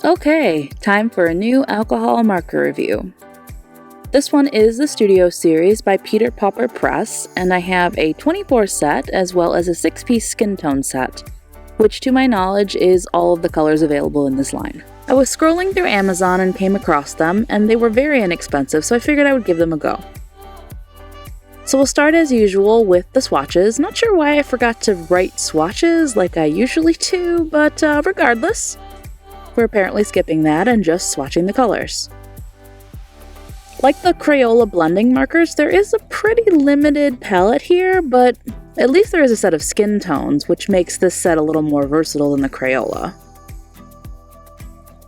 Okay, time for a new alcohol marker review. This one is the Studio Series by Peter Pauper Press, and I have a 24 set as well as a 6-piece skin tone set, which to my knowledge is all of the colors available in this line. I was scrolling through Amazon and came across them, and they were very inexpensive, so I figured I would give them a go. So we'll start as usual with the swatches. Not sure why I forgot to write swatches like I usually do, but regardless, we're apparently skipping that and just swatching the colors. Like the Crayola blending markers, there is a pretty limited palette here, but at least there is a set of skin tones, which makes this set a little more versatile than the Crayola.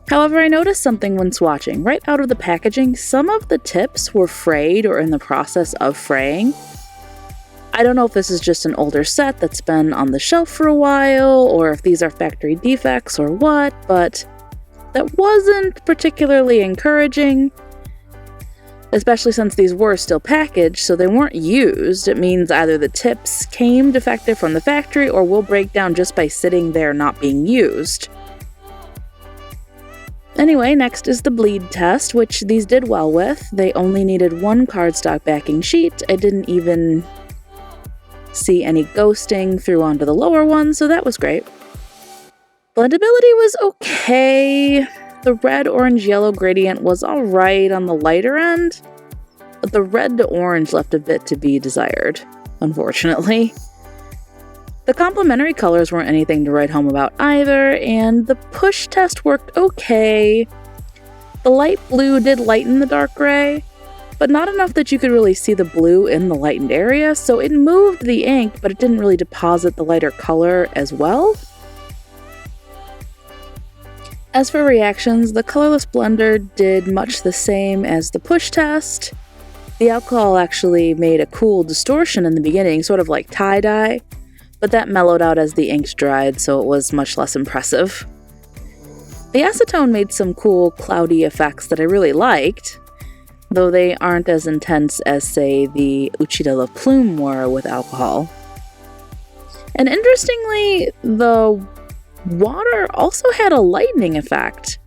However, I noticed something when swatching. Right out of the packaging, some of the tips were frayed or in the process of fraying. I don't know if this is just an older set that's been on the shelf for a while, or if these are factory defects or what, but that wasn't particularly encouraging, especially since these were still packaged, so they weren't used. It means either the tips came defective from the factory or will break down just by sitting there not being used. Anyway, next is the bleed test, which these did well with. They only needed one cardstock backing sheet. I didn't even see any ghosting through onto the lower one, so that was great. Blendability was okay. The red, orange, yellow gradient was alright on the lighter end, but the red to orange left a bit to be desired, unfortunately. The complementary colors weren't anything to write home about either, and the push test worked okay. The light blue did lighten the dark gray, but not enough that you could really see the blue in the lightened area, so it moved the ink, but it didn't really deposit the lighter color as well. As for reactions, the colorless blender did much the same as the push test. The alcohol actually made a cool distortion in the beginning, sort of like tie-dye, but that mellowed out as the inks dried, so it was much less impressive. The acetone made some cool cloudy effects that I really liked, though they aren't as intense as, say, the Uchida La Plume were with alcohol. And interestingly, the water also had a lightening effect.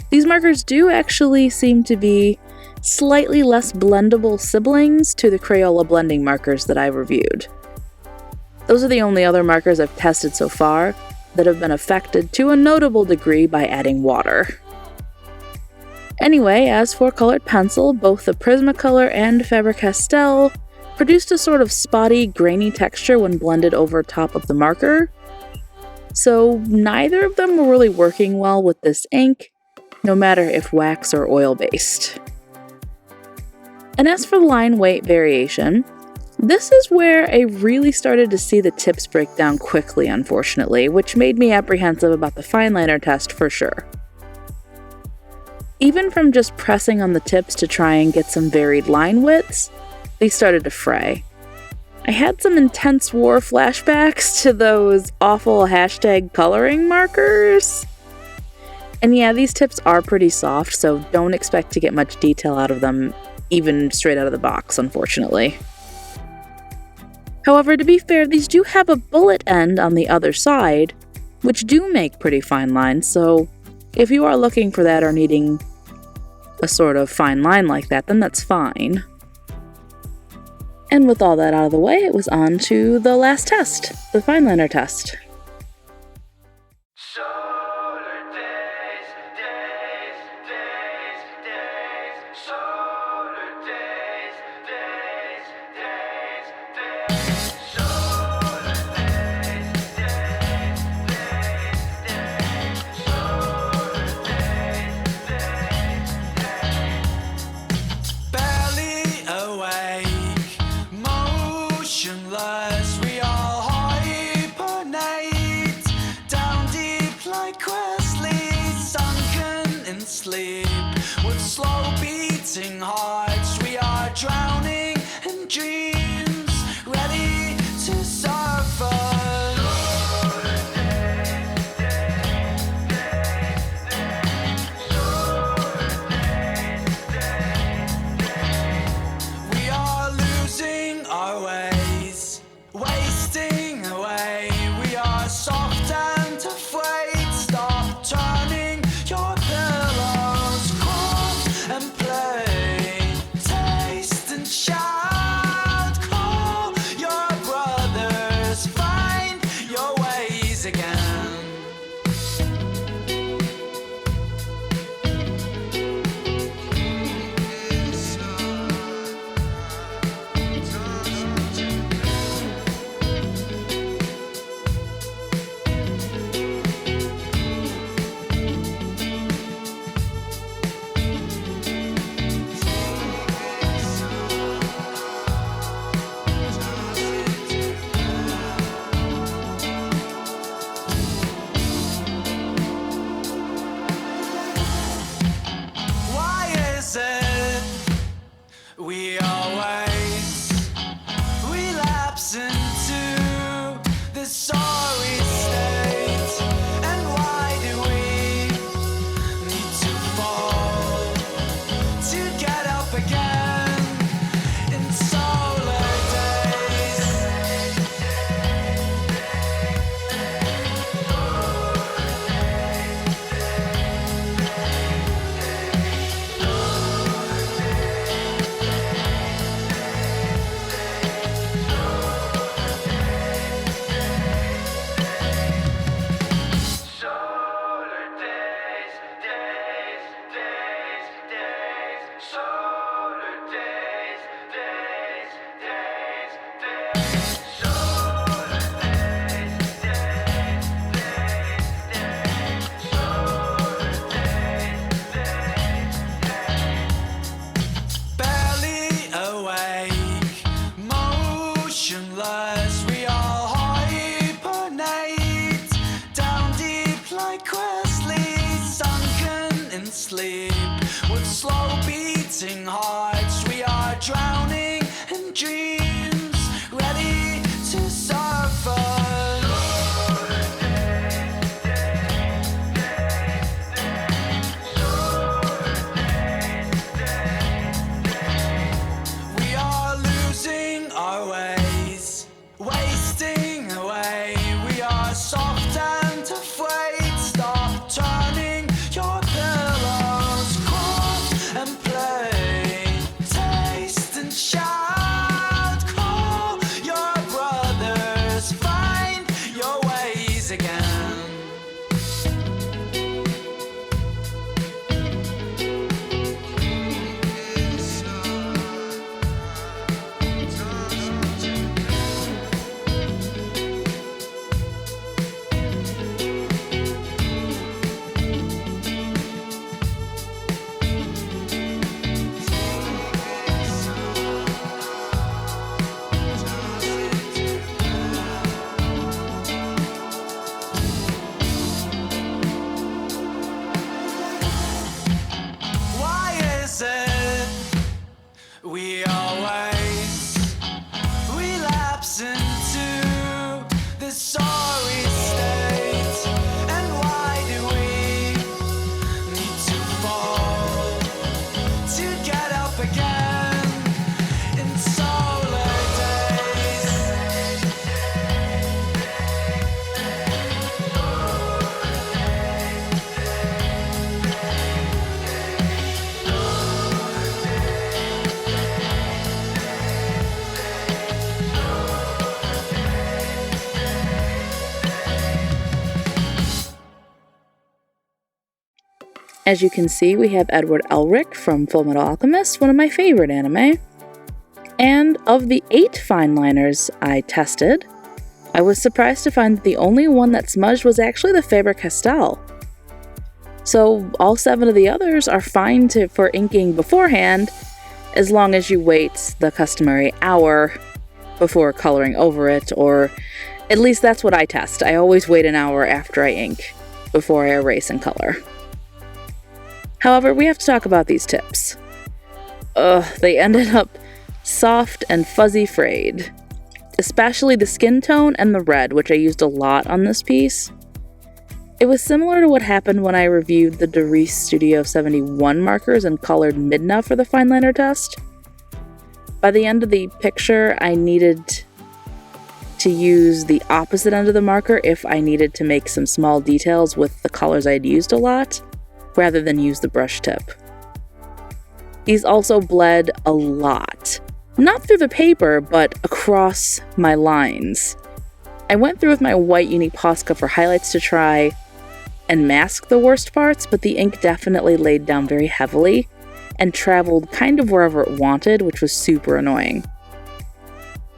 These markers do actually seem to be slightly less blendable siblings to the Crayola blending markers that I've reviewed. Those are the only other markers I've tested so far that have been affected to a notable degree by adding water. Anyway, as for colored pencil, both the Prismacolor and Faber-Castell produced a sort of spotty, grainy texture when blended over top of the marker, so neither of them were really working well with this ink, no matter if wax or oil-based. And as for line weight variation, this is where I really started to see the tips break down quickly, unfortunately, which made me apprehensive about the Fineliner test for sure. Even from just pressing on the tips to try and get some varied line widths, they started to fray. I had some intense war flashbacks to those awful hashtag coloring markers. And yeah, these tips are pretty soft, so don't expect to get much detail out of them, even straight out of the box, unfortunately. However, to be fair, these do have a bullet end on the other side, which do make pretty fine lines, so if you are looking for that or needing a sort of fine line like that, then that's fine. And with all that out of the way, it was on to the last test, the Fineliner test. Drowning in dreams, ready to suffer. We are losing our ways, wasting away. We are soft and afraid. Stop turning your back. sleep. With slow beating hearts, we are drowning in dreams, ready to suffer. We are losing our ways, wasting away. We are soft and afraid. Stop turning your pillows, crawl and play, taste and shout. Call your brothers, find your ways again. Why is it we always relapse into this sorry state? And why do we need to fall to get up again in solar days? As you can see, we have Edward Elric from FullMetal Alchemist, one of my favorite anime. And of the 8 fineliners I tested, I was surprised to find that the only one that smudged was actually the Faber-Castell. So all 7 of the others are fine for inking beforehand, as long as you wait the customary hour before coloring over it, or at least that's what I test. I always wait an hour after I ink before I erase and color. However, we have to talk about these tips. They ended up soft and fuzzy frayed, especially the skin tone and the red, which I used a lot on this piece. It was similar to what happened when I reviewed the Darice Studio 71 markers and colored Midna for the Fineliner Test. By the end of the picture, I needed to use the opposite end of the marker if I needed to make some small details with the colors I'd used a lot, rather than use the brush tip. These also bled a lot. Not through the paper, but across my lines. I went through with my white Uni Posca for highlights to try and mask the worst parts, but the ink definitely laid down very heavily and traveled kind of wherever it wanted, which was super annoying.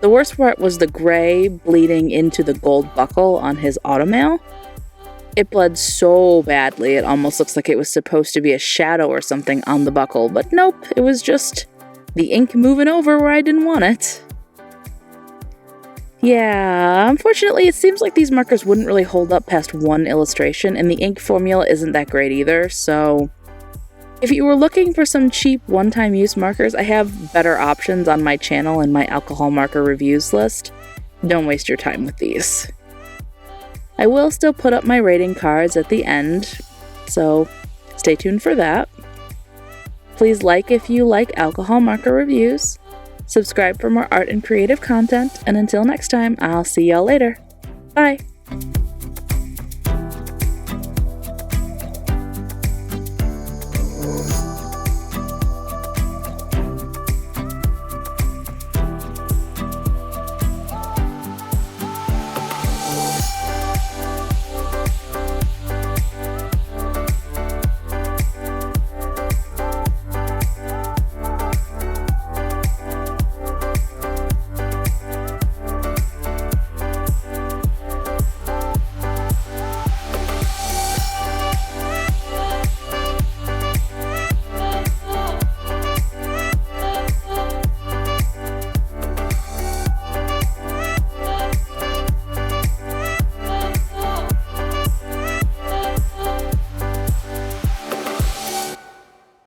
The worst part was the gray bleeding into the gold buckle on his automail. It bled so badly, it almost looks like it was supposed to be a shadow or something on the buckle, but nope, it was just the ink moving over where I didn't want it. Yeah, unfortunately, it seems like these markers wouldn't really hold up past one illustration, and the ink formula isn't that great either, so if you were looking for some cheap one-time use markers, I have better options on my channel and my alcohol marker reviews list. Don't waste your time with these. I will still put up my rating cards at the end, so stay tuned for that. Please like if you like alcohol marker reviews, subscribe for more art and creative content, and until next time, I'll see y'all later. Bye!